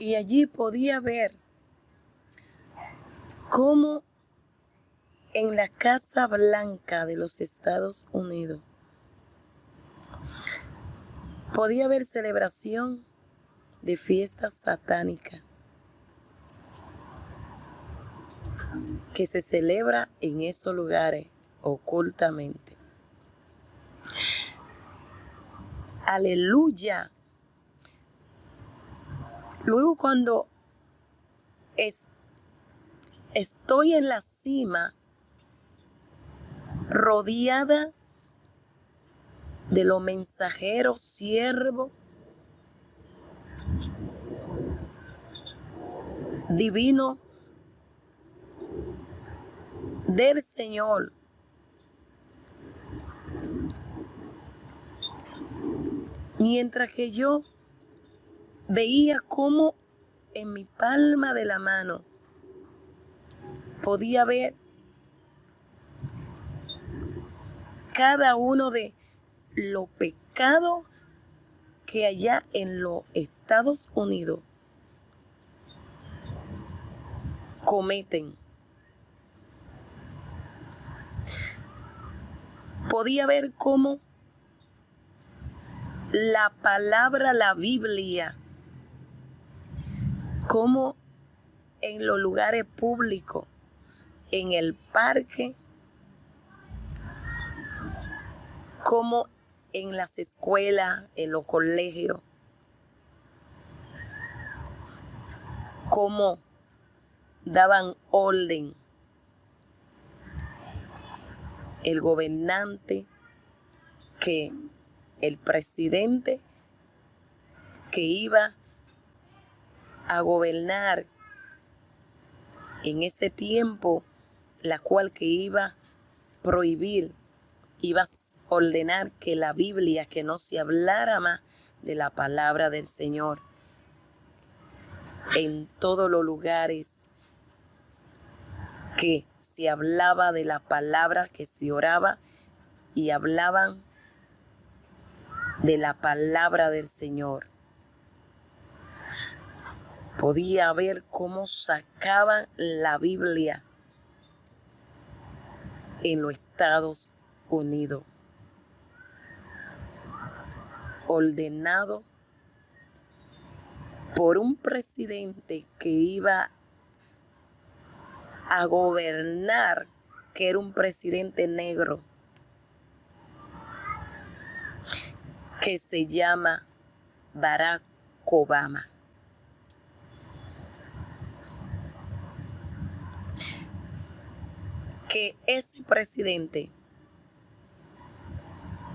Y allí podía ver cómo en la Casa Blanca de los Estados Unidos podía haber celebración de fiestas satánicas que se celebra en esos lugares ocultamente. Aleluya. Luego cuando estoy en la cima, rodeada de los mensajeros siervos divinos del Señor, mientras que yo veía cómo en mi palma de la mano podía ver cada uno de los pecados que allá en los Estados Unidos cometen. Podía ver cómo la palabra, la Biblia, cómo en los lugares públicos, en el parque, como en las escuelas, en los colegios, como daban orden el gobernante, que el presidente que iba a gobernar en ese tiempo, la cual que iba a prohibir, iba a ordenar que la Biblia, que no se hablara más de la palabra del Señor en todos los lugares, que se hablaba de la palabra, que se oraba y hablaban de la palabra del Señor. Podía ver cómo sacaban la Biblia en los Estados Unidos, ordenado por un presidente que iba a gobernar, que era un presidente negro, que se llama Barack Obama. Que ese presidente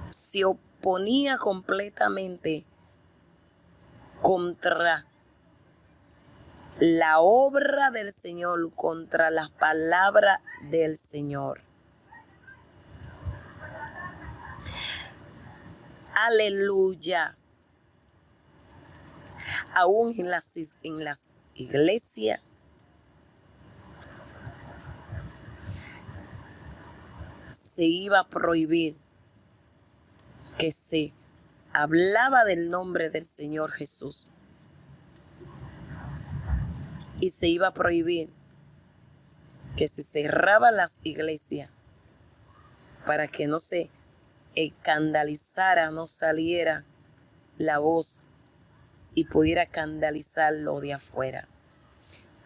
se oponía completamente contra la obra del Señor, contra las palabras del Señor. Aleluya. Aún en las iglesias se iba a prohibir que se hablaba del nombre del Señor Jesús. Y se iba a prohibir que se cerraban las iglesias para que no se escandalizara, no saliera la voz y pudiera escandalizar lo de afuera.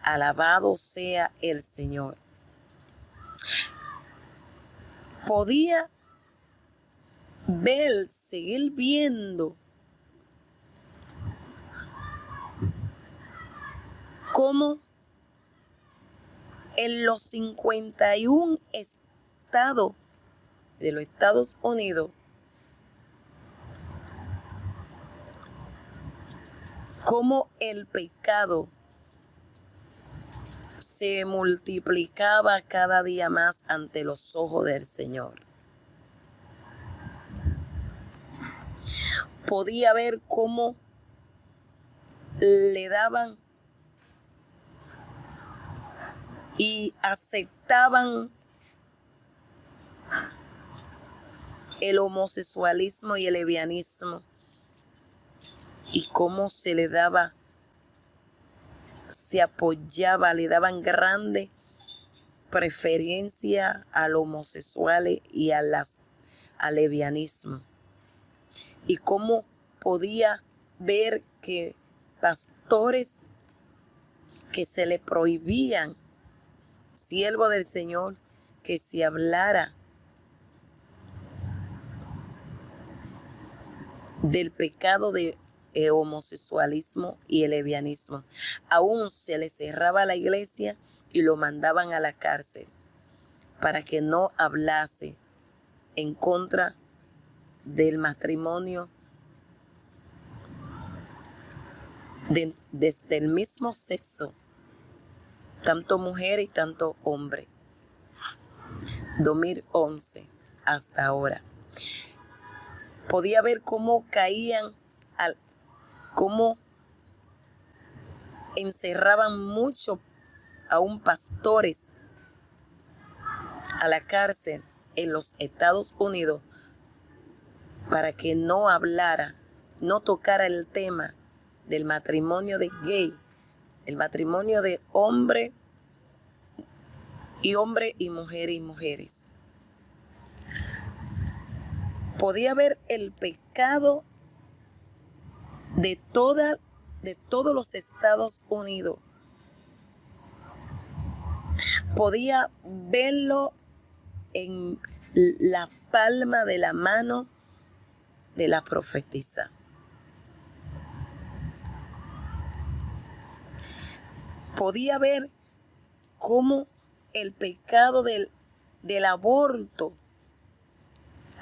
Alabado sea el Señor. Podía ver, seguir viendo cómo en los 51 estados de los Estados Unidos, cómo el pecado se multiplicaba cada día más ante los ojos del Señor. Podía ver cómo le daban y aceptaban el homosexualismo y el lesbianismo, y cómo se le daba se apoyaba, le daban grande preferencia a los homosexuales y al lesbianismo. Y cómo podía ver que pastores que se le prohibían, siervo del Señor, que se hablara del pecado de homosexualismo y el lesbianismo. Aún se le cerraba la iglesia y lo mandaban a la cárcel para que no hablase en contra del matrimonio desde el mismo sexo, tanto mujer y tanto hombre. 2011 hasta ahora. Podía ver cómo caían, cómo encerraban mucho aún pastores a la cárcel en los Estados Unidos para que no hablara, no tocara el tema del matrimonio de gay, el matrimonio de hombre y mujeres. Podía ver el pecado de todos los Estados Unidos. Podía verlo en la palma de la mano de la profetisa. Podía ver cómo el pecado del aborto,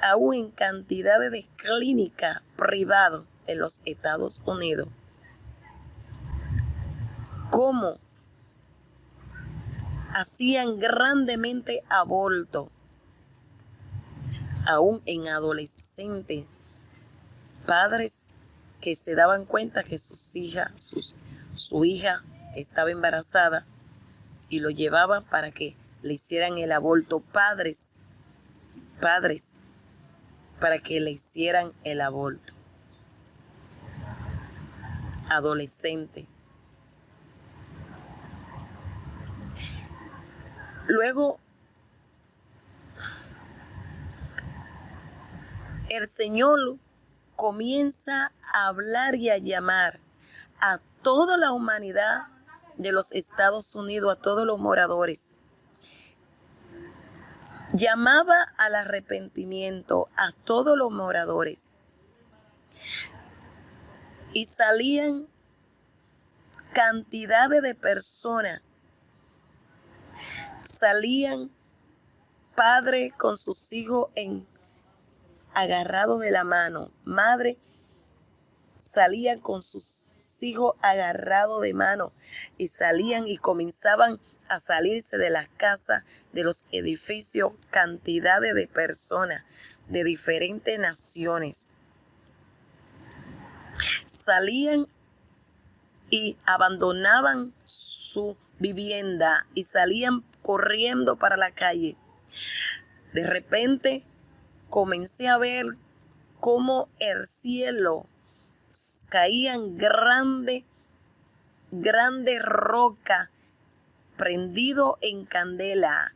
aún en cantidades de clínicas privadas en los Estados Unidos, cómo hacían grandemente aborto, aún en adolescentes, padres que se daban cuenta que su hija estaba embarazada y lo llevaban para que le hicieran el aborto, padres para que le hicieran el aborto, adolescente. Luego, el Señor comienza a hablar y a llamar a toda la humanidad de los Estados Unidos, a todos los moradores. Llamaba al arrepentimiento a todos los moradores. Y salían cantidades de personas. Salían padres con sus hijos agarrados de la mano. Madre salían con sus hijos agarrados de mano. Y salían y comenzaban a salirse de las casas, de los edificios, cantidades de personas de diferentes naciones. Salían y abandonaban su vivienda y salían corriendo para la calle. De repente comencé a ver cómo el cielo caían grande roca prendido en candela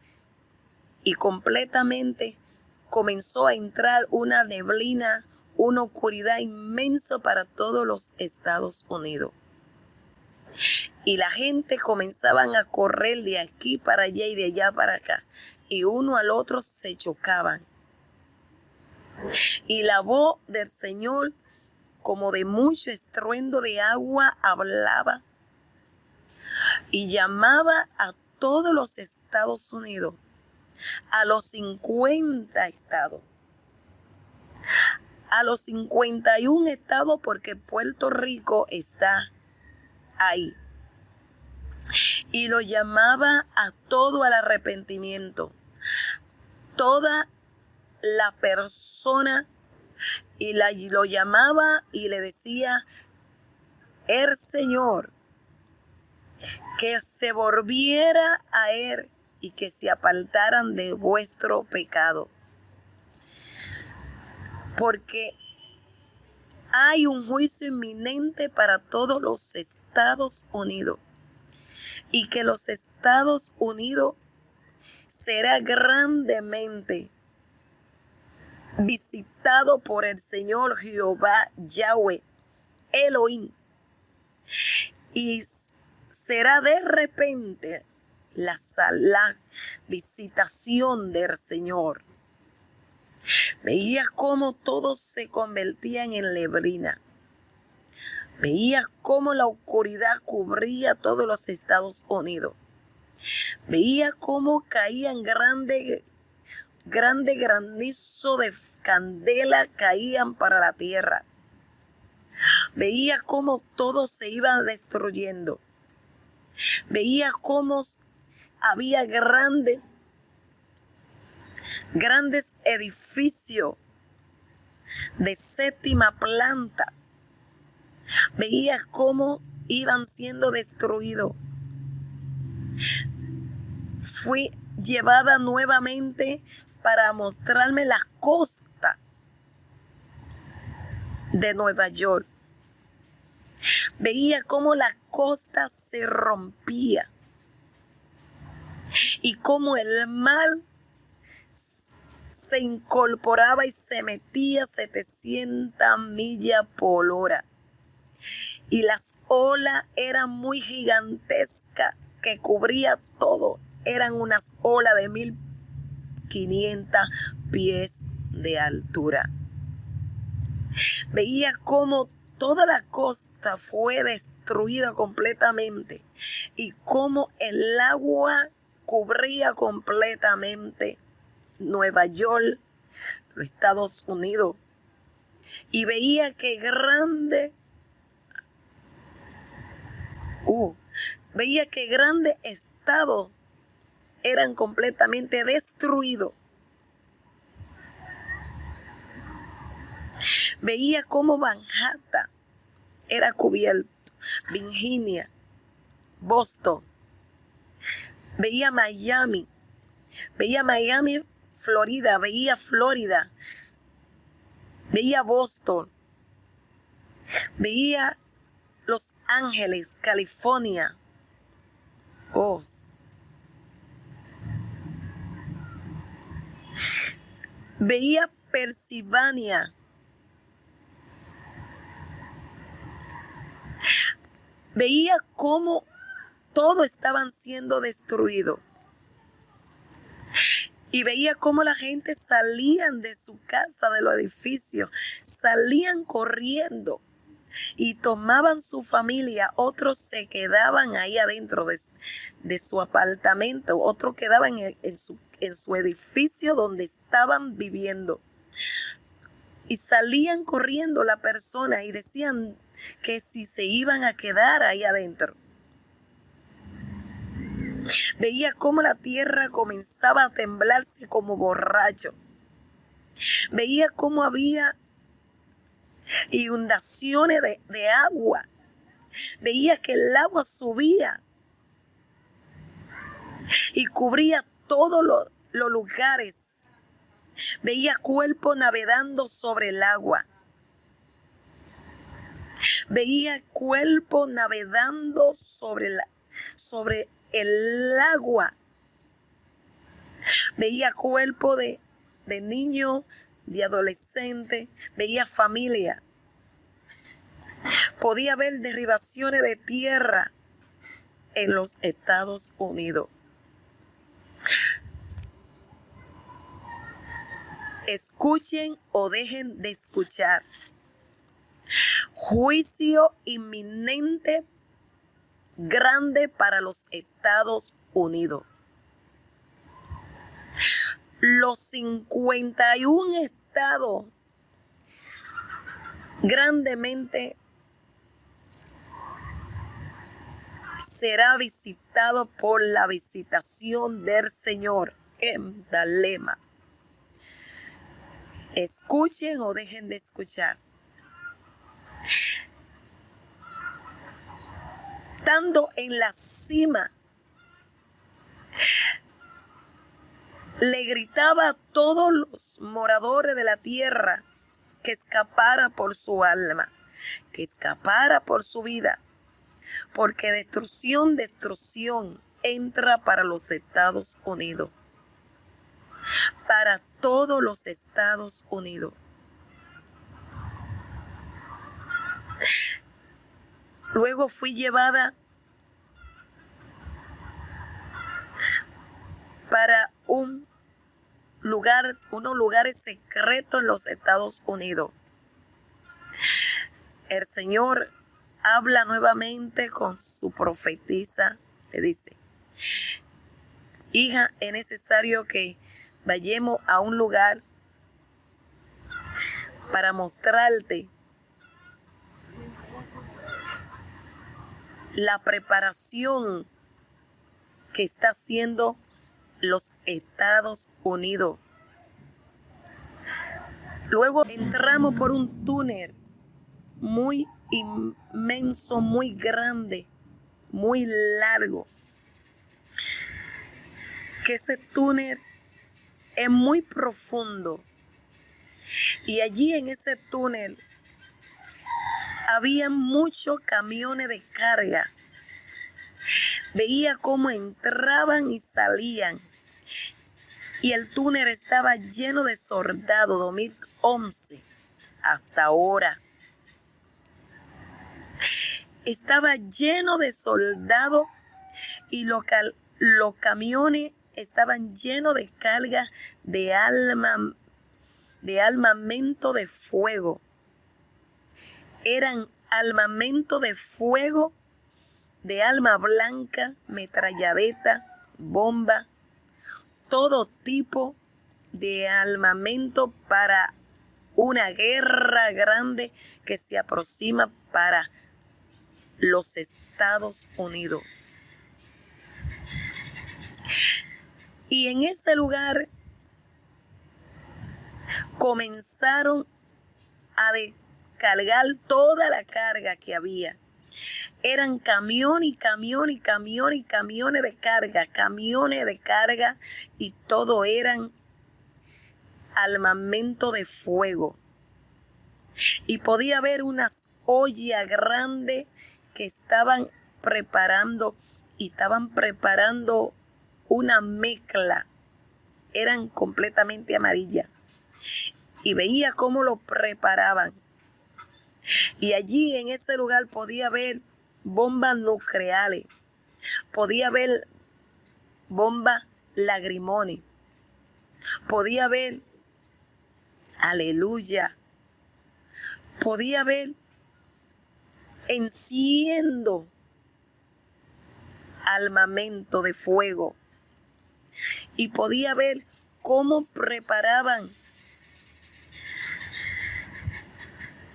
y completamente comenzó a entrar una neblina, una oscuridad inmensa para todos los Estados Unidos. Y la gente comenzaban a correr de aquí para allá y de allá para acá. Y uno al otro se chocaban. Y la voz del Señor, como de mucho estruendo de agua, hablaba y llamaba a todos los Estados Unidos, a los 50 estados, a los 51 estados, porque Puerto Rico está ahí. Y lo llamaba a todo al arrepentimiento. Toda la persona lo llamaba y le decía: el Señor, que se volviera a Él y que se apartaran de vuestro pecado. Porque hay un juicio inminente para todos los Estados Unidos. y que los Estados Unidos será grandemente visitado por el Señor Jehová Yahweh Elohim, y será de repente la visitación del Señor. Veía cómo todo se convertía en neblina. Veía cómo la oscuridad cubría todos los Estados Unidos. Veía cómo caían grande granizo de candela caían para la tierra. Veía cómo todo se iba destruyendo. Veía cómo había grandes edificios de séptima planta. Veía cómo iban siendo destruidos. Fui llevada nuevamente para mostrarme la costa de Nueva York. Veía cómo la costa se rompía y cómo el mar se incorporaba y se metía 700 millas por hora. Y las olas eran muy gigantescas, que cubría todo. Eran unas olas de 1500 pies de altura. Veía cómo toda la costa fue destruida completamente y cómo el agua cubría completamente Nueva York, los Estados Unidos. Y veía que grandes estados eran completamente destruidos. Veía cómo Manhattan era cubierto, Virginia, Boston. Veía Miami, Florida, veía Florida, veía Boston, veía Los Ángeles, California. Veía Pensilvania. Veía cómo todo estaban siendo destruido. Y veía cómo la gente salían de su casa, de los edificios, salían corriendo y tomaban su familia. Otros se quedaban ahí adentro de su apartamento, otros quedaban en su edificio donde estaban viviendo. Y salían corriendo las personas y decían que si se iban a quedar ahí adentro. Veía cómo la tierra comenzaba a temblarse como borracho. Veía cómo había inundaciones de agua. Veía que el agua subía y cubría todos los lugares. Veía cuerpos navegando sobre el agua. Veía cuerpos navegando sobre el agua. Veía cuerpos de niños, de adolescentes. Veía familia. Podía ver derribaciones de tierra en los Estados Unidos. Escuchen o dejen de escuchar. Juicio inminente grande para los Estados Unidos. Los 51 estados grandemente será visitado por la visitación del Señor en Dalema. Escuchen o dejen de escuchar. Estando en la cima, le gritaba a todos los moradores de la tierra que escapara por su alma, que escapara por su vida, porque destrucción entra para los Estados Unidos, para todos los Estados Unidos. Luego fui llevada para unos lugares secretos en los Estados Unidos. El Señor habla nuevamente con su profetisa. Le dice: hija, es necesario que vayamos a un lugar para mostrarte la preparación que está haciendo los Estados Unidos. Luego entramos por un túnel muy inmenso, muy grande, muy largo. Que ese túnel es muy profundo. Y allí en ese túnel había muchos camiones de carga. Veía cómo entraban y salían. Y el túnel estaba lleno de soldados, 2011 hasta ahora. Estaba lleno de soldados y los camiones estaban llenos de carga de armamento de fuego. Eran armamento de fuego, de arma blanca, metralladeta, bomba, todo tipo de armamento para una guerra grande que se aproxima para los Estados Unidos. Y en ese lugar comenzaron a descargar toda la carga que había. Eran camiones de carga, y todo eran armamento de fuego. Y podía haber unas ollas grandes que estaban preparando una mezcla. Eran completamente amarillas. Y veía cómo lo preparaban. Y allí en ese lugar podía haber bombas nucleares, podía haber bombas lagrimones, podía haber, aleluya, podía haber enciendo armamento de fuego, y podía ver cómo preparaban,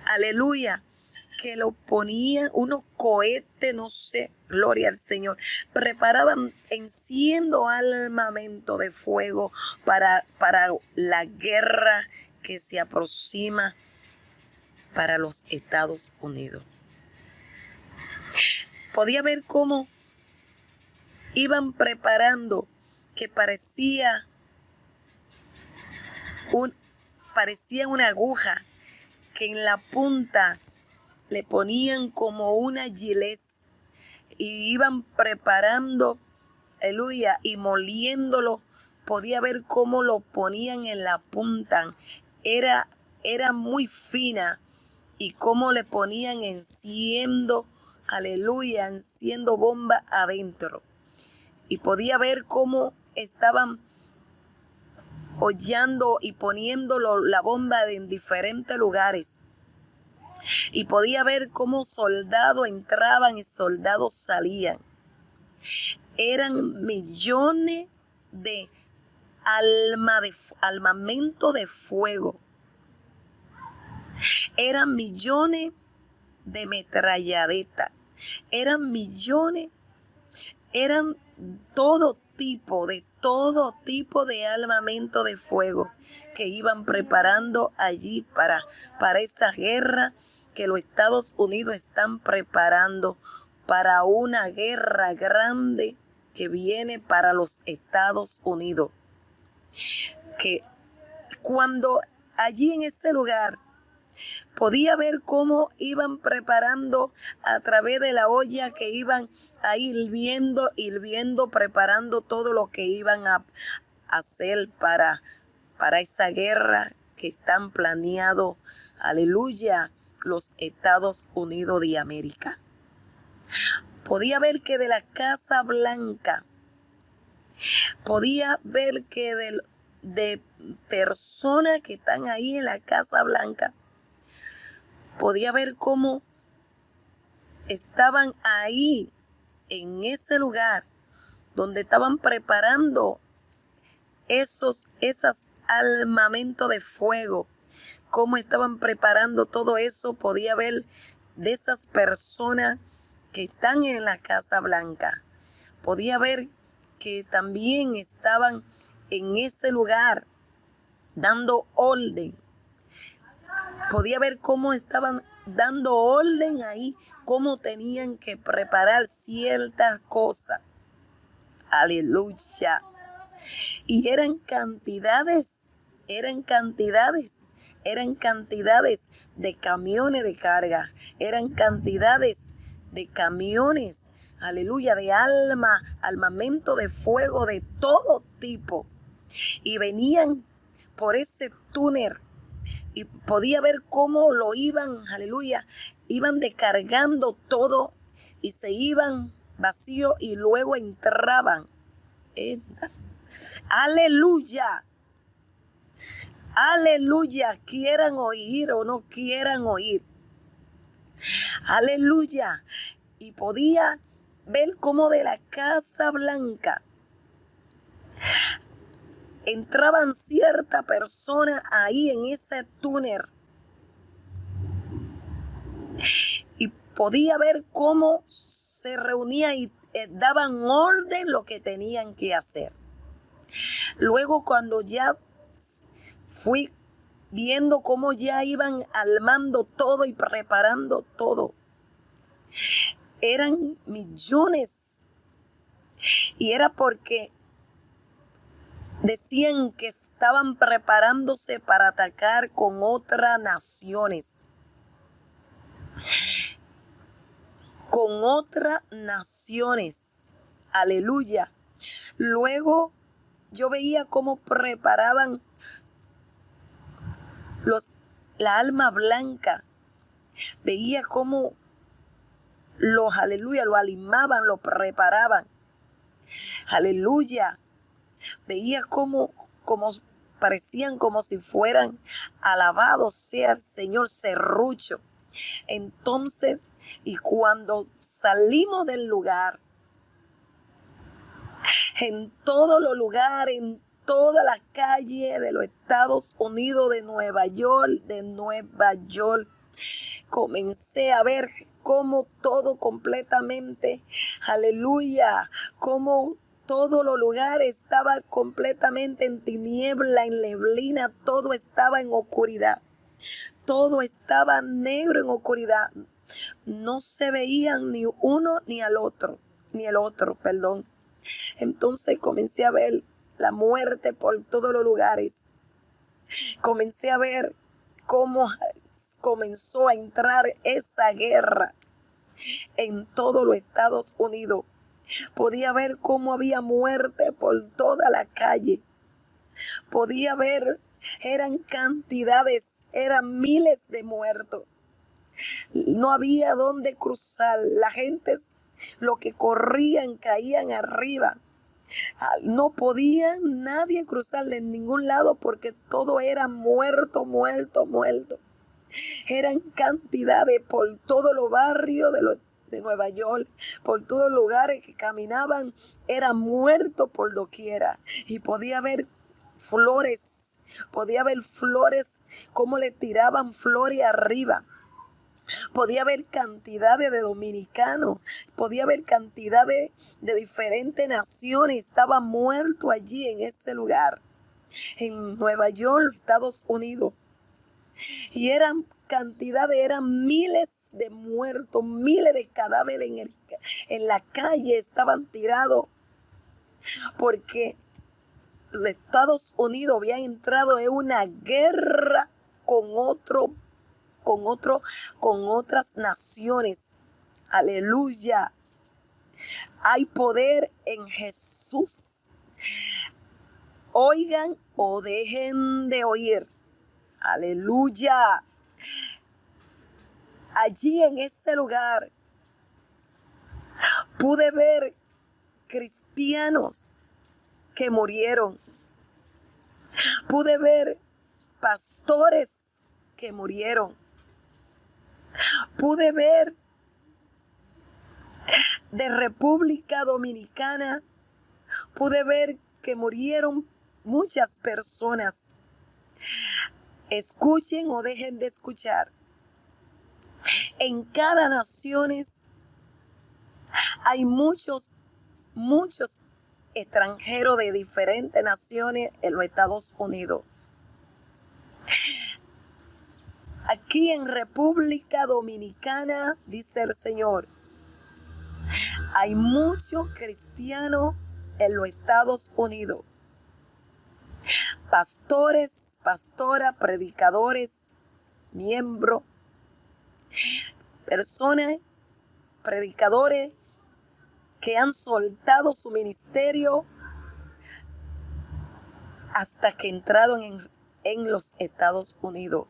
aleluya, que lo ponían unos cohetes, no sé, gloria al Señor. Preparaban, enciendo armamento de fuego para la guerra que se aproxima para los Estados Unidos. Podía ver cómo iban preparando, que parecía una aguja, que en la punta le ponían como una gilet, y iban preparando, aleluya, y moliéndolo. Podía ver cómo lo ponían en la punta. Era muy fina, y cómo le ponían enciendo, aleluya, enciendo bomba adentro. Y podía ver cómo estaban hollando y poniéndolo la bomba en diferentes lugares. Y podía ver cómo soldados entraban y soldados salían. Eran millones de armamento de fuego. Eran millones de metralladeta. Eran millones, eran todo tipo de armamento de fuego que iban preparando allí para esa guerra que los Estados Unidos están preparando, para una guerra grande que viene para los Estados Unidos. Que cuando allí en ese lugar Podía ver cómo iban preparando a través de la olla, que iban a ir hirviendo, preparando todo lo que iban a hacer para esa guerra que están planeando, aleluya, los Estados Unidos de América. Podía ver que de la Casa Blanca, podía ver que de personas que están ahí en la Casa Blanca, podía ver cómo estaban ahí en ese lugar donde estaban preparando esos armamentos de fuego, cómo estaban preparando todo eso. Podía ver de esas personas que están en la Casa Blanca. Podía ver que también estaban en ese lugar dando orden. Podía ver cómo estaban dando orden ahí, cómo tenían que preparar ciertas cosas. Aleluya. Y eran cantidades de camiones de carga, eran cantidades de camiones, aleluya, de armamento de fuego de todo tipo. Y venían por ese túnel y podía ver cómo lo iban, aleluya, iban descargando todo y se iban vacío y luego entraban. Aleluya. Aleluya, quieran oír o no quieran oír. Aleluya. Y podía ver cómo de la Casa Blanca entraban ciertas personas ahí en ese túnel. Y podía ver cómo se reunían y daban orden lo que tenían que hacer. Luego, cuando ya fui viendo cómo ya iban armando todo y preparando todo, eran millones. Y era porque decían que estaban preparándose para atacar con otras naciones. Con otras naciones. Aleluya. Luego yo veía cómo preparaban la alma blanca. Veía cómo lo alimaban, lo preparaban. Aleluya. Veía cómo parecían como si fueran alabados sea el Señor serrucho. Entonces, y cuando salimos del lugar, en todos los lugares, en toda la calle de los Estados Unidos, de Nueva York, comencé a ver cómo todo completamente, aleluya, cómo todos los lugares estaba completamente en tiniebla, en neblina, todo estaba en oscuridad. Todo estaba negro en oscuridad. No se veían ni uno ni el otro. Entonces comencé a ver la muerte por todos los lugares. Comencé a ver cómo comenzó a entrar esa guerra en todos los Estados Unidos. Podía ver cómo había muerte por toda la calle. Podía ver, eran cantidades, eran miles de muertos. No había dónde cruzar. La gente, lo que corrían, caían arriba. No podía nadie cruzar en ningún lado porque todo era muerto. Eran cantidades por todos los barrios de Nueva York, por todos los lugares que caminaban, era muerto por doquiera. Y podía ver flores, cómo le tiraban flores arriba. Podía haber cantidades de dominicanos, podía haber cantidades de diferentes naciones, estaba muerto allí en ese lugar, en Nueva York, Estados Unidos. Y eran miles de muertos, miles de cadáveres en la calle estaban tirados, porque los Estados Unidos habían entrado en una guerra con otro con otras naciones. Aleluya. Hay poder en Jesús. Oigan o dejen de oír. Aleluya. Allí en ese lugar pude ver cristianos que murieron. Pude ver pastores que murieron. Pude ver de República Dominicana. Pude ver que murieron muchas personas. Escuchen o dejen de escuchar. En cada nación hay muchos extranjeros de diferentes naciones en los Estados Unidos. Aquí en República Dominicana, dice el Señor, hay muchos cristianos en los Estados Unidos. Pastores, pastoras, predicadores, miembros, personas, predicadores que han soltado su ministerio hasta que entraron en los Estados Unidos.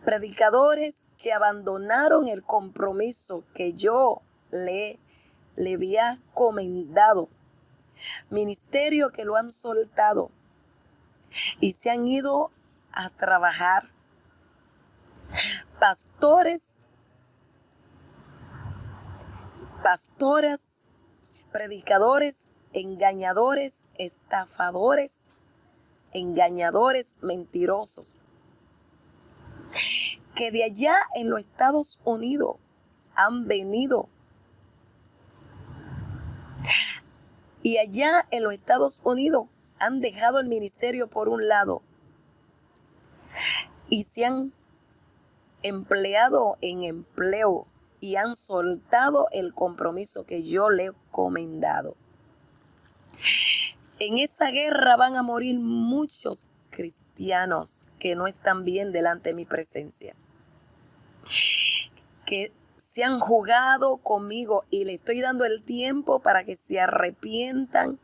Predicadores que abandonaron el compromiso que yo le había encomendado. Ministerio que lo han soltado y se han ido a trabajar. Pastores, pastoras, predicadores, engañadores, estafadores, engañadores, mentirosos, que de allá en los Estados Unidos han venido. Y allá en los Estados Unidos han dejado el ministerio por un lado y se han empleado en empleo y han soltado el compromiso que yo le he encomendado. En esa guerra van a morir muchos cristianos que no están bien delante de mi presencia, que se han jugado conmigo y le estoy dando el tiempo para que se arrepientan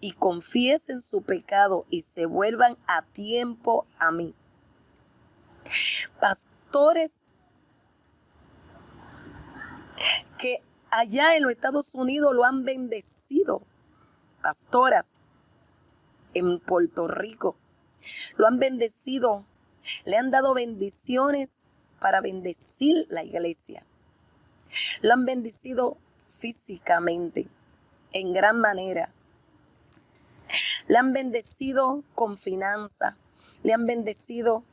y confiesen su pecado y se vuelvan a tiempo a mí. Pastores que allá en los Estados Unidos lo han bendecido. Pastoras en Puerto Rico lo han bendecido. Le han dado bendiciones para bendecir la iglesia. Lo han bendecido físicamente en gran manera. Le han bendecido con finanzas. Le han bendecido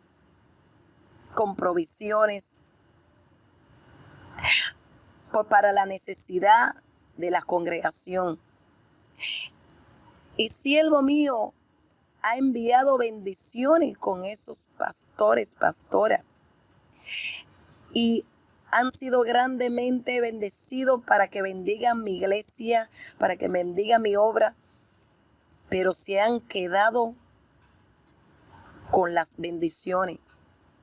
con provisiones para la necesidad de la congregación. Y siervo mío ha enviado bendiciones con esos pastores, pastoras. Y han sido grandemente bendecidos para que bendigan mi iglesia, para que bendigan mi obra. Pero se han quedado con las bendiciones.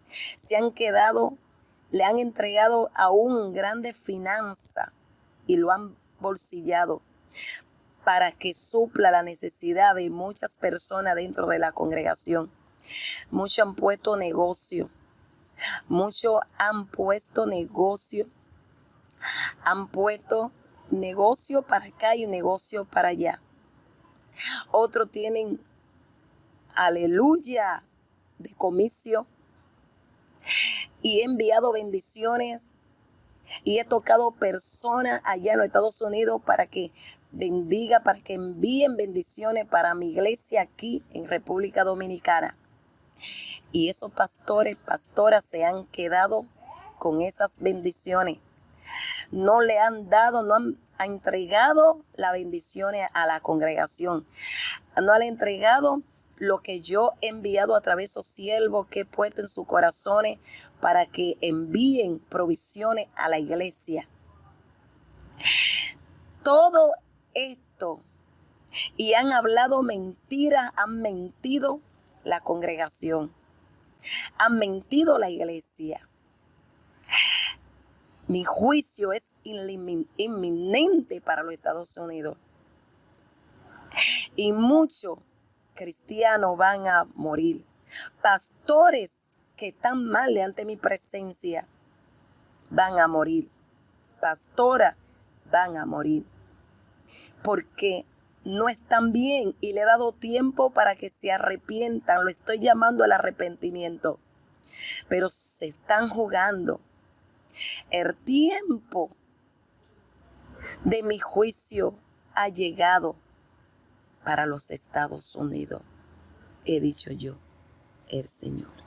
Se han quedado, le han entregado aún grandes finanzas y lo han bolsillado para que supla la necesidad de muchas personas dentro de la congregación. Muchos han puesto negocio. Muchos han puesto negocio. Han puesto negocio para acá y negocio para allá. Otros tienen, aleluya, decomiso. Y he enviado bendiciones y he tocado personas allá en los Estados Unidos para que bendiga, para que envíen bendiciones para mi iglesia aquí en República Dominicana. Y esos pastores, pastoras se han quedado con esas bendiciones. No le han dado, no han entregado las bendiciones a la congregación. No le han entregado lo que yo he enviado a través de esos siervos que he puesto en sus corazones para que envíen provisiones a la iglesia. Todo esto, y han hablado mentiras, han mentido la congregación. Han mentido a la iglesia. Mi juicio es inminente para los Estados Unidos. Y muchos cristianos van a morir. Pastores que están mal ante mi presencia van a morir. Pastoras van a morir. Porque no están bien y le he dado tiempo para que se arrepientan. Lo estoy llamando al arrepentimiento. Pero se están jugando. El tiempo de mi juicio ha llegado para los Estados Unidos. He dicho yo, el Señor.